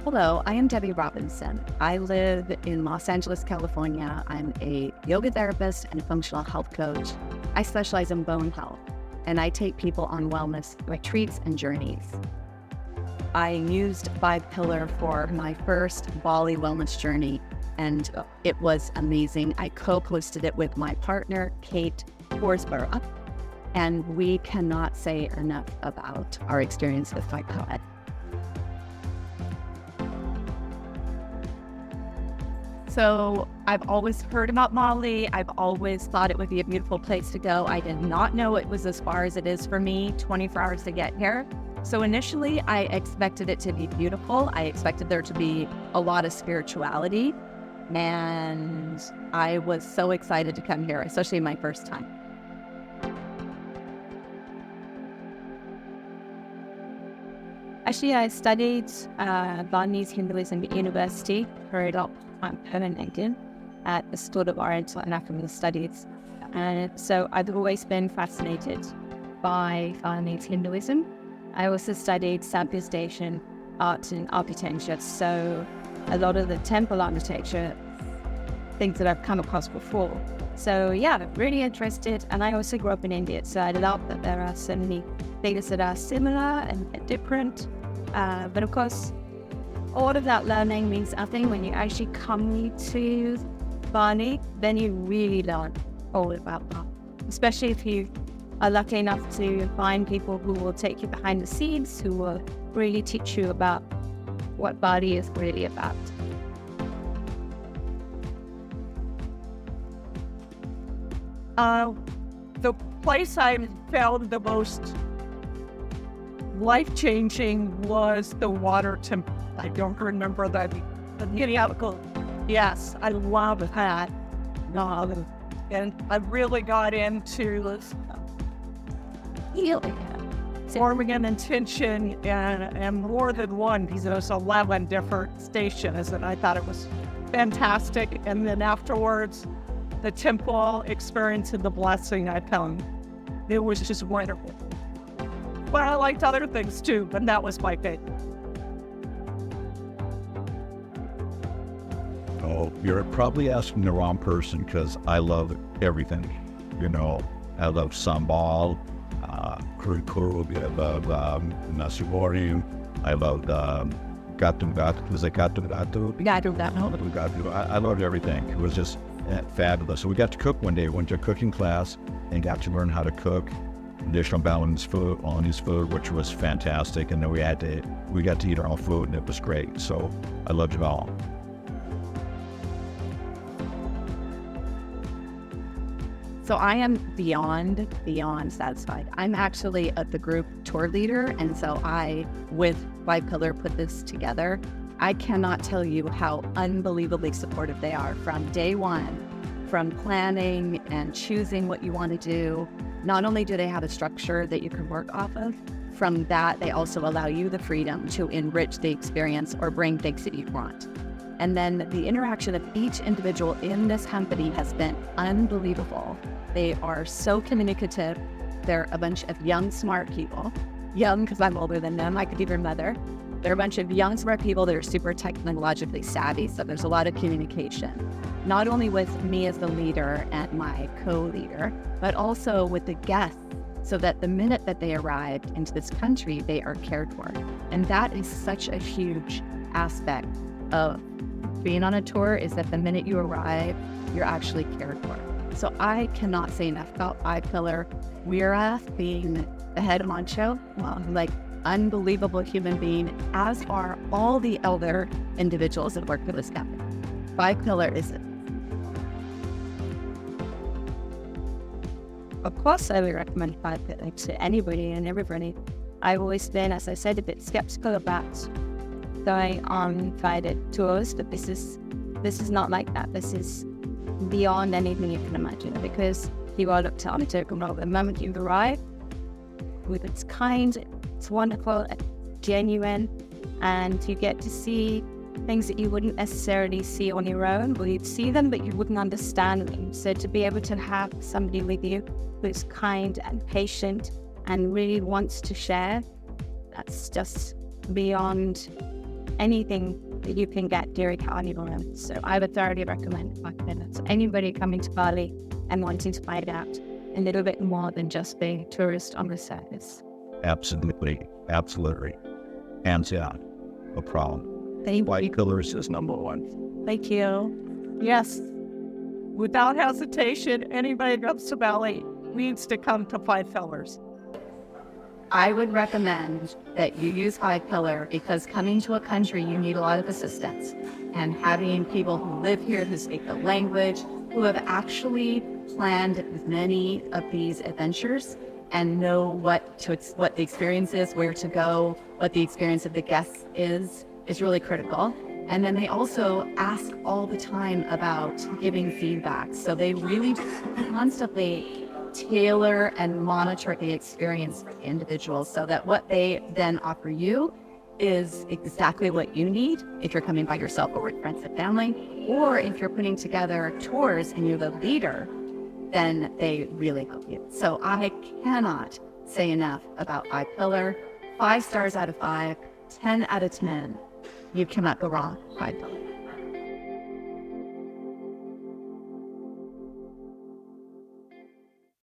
Hello, I am Debbie Robinson. I live in Los Angeles, California. I'm a yoga therapist and functional health coach. I specialize in bone health, and I take people on wellness retreats and journeys. I used Five Pillar for my first Bali wellness journey, and it was amazing. I co-hosted it with my partner, Kate Horsburgh, and we cannot say enough about our experience with Five Pillar. So I've always heard about Bali. I've always thought it would be a beautiful place to go. I did not know it was as far as it is for me, 24 hours to get here. So initially I expected it to be beautiful. I expected there to be a lot of spirituality. And I was so excited to come here, especially my first time. Actually, I studied Balinese Hinduism at university for permanently at the School of Oriental and African Studies. And so I've always been fascinated by Balinese Hinduism. I also studied Southeast Asian art and architecture. So a lot of the temple architecture, things that I've come across before. So yeah, really interested. And I also grew up in India. So I love that there are so many things that are similar and different. But of course, all of that learning means nothing when you actually come to Bali. Then you really learn all about that, especially if you are lucky enough to find people who will take you behind the scenes, who will really teach you about what Bali is really about. The place I found the most life-changing was the water temple. I don't remember the genealogical. Yes, I love that. And I really got into forming an intention and more than one, because there's 11 different stations, and I thought it was fantastic. And then afterwards, the temple experience and the blessing I found, it was just wonderful. But I liked other things too, but that was my favorite. Oh, you're probably asking the wrong person because I love everything. You know, I love sambal, kuru, I love nasi goreng, I love gatong gato. Was it gatong gato? Gado. I loved everything. It was just fabulous. So we got to cook one day. Went to a cooking class and got to learn how to cook additional Balinese food, which was fantastic. And then we got to eat our own food, and it was great. So I loved it all. So I am beyond satisfied. I'm actually the group tour leader, and so I, with Five Pillar, put this together. I cannot tell you how unbelievably supportive they are from day one, from planning and choosing what you want to do. Not only do they have a structure that you can work off of, from that they also allow you the freedom to enrich the experience or bring things that you want. And then the interaction of each individual in this company has been unbelievable. They are so communicative. They're a bunch of young, smart people. Young, because I'm older than them. I could be their mother. They're a bunch of young, smart people that are super technologically savvy. So there's a lot of communication, not only with me as the leader and my co-leader, but also with the guests, so that the minute that they arrived into this country, they are cared for. And that is such a huge aspect of being on a tour, is that the minute you arrive, you're actually cared for. So I cannot say enough about Five Pillar. Weera being the head honcho, like unbelievable human being, as are all the other individuals that work for this company. Five Pillar is it. Of course, I would recommend Five Pillar to anybody and everybody. I've always been, as I said, a bit skeptical about going on guided tours, but this is not like that. This is beyond anything you can imagine, because you are looked after from the moment you arrive. With its kind, it's wonderful, genuine, and you get to see things that you wouldn't necessarily see on your own, or you'd see them but you wouldn't understand them. So to be able to have somebody with you who's kind and patient and really wants to share, that's just beyond anything that you can get during carnival months. So I would thoroughly recommend 5 Pillars. Anybody coming to Bali and wanting to find out a little bit more than just being a tourist on the surface. Absolutely. Absolutely. Hands down. No problem. Thank Five you. Pillars is number one. Thank you. Yes, without hesitation, anybody that comes to Bali needs to come to Five Pillars. I would recommend that you use Five Pillar because coming to a country, you need a lot of assistance. And having people who live here, who speak the language, who have actually planned many of these adventures and know what the experience is, where to go, what the experience of the guests is really critical. And then they also ask all the time about giving feedback. So they really constantly tailor and monitor the experience for the individuals so that what they then offer you is exactly what you need if you're coming by yourself or with friends and family, or if you're putting together tours and you're the leader, then they really help you. So I cannot say enough about Five Pillar. 5 stars out of 5, 10 out of 10. You cannot go wrong with Five Pillar.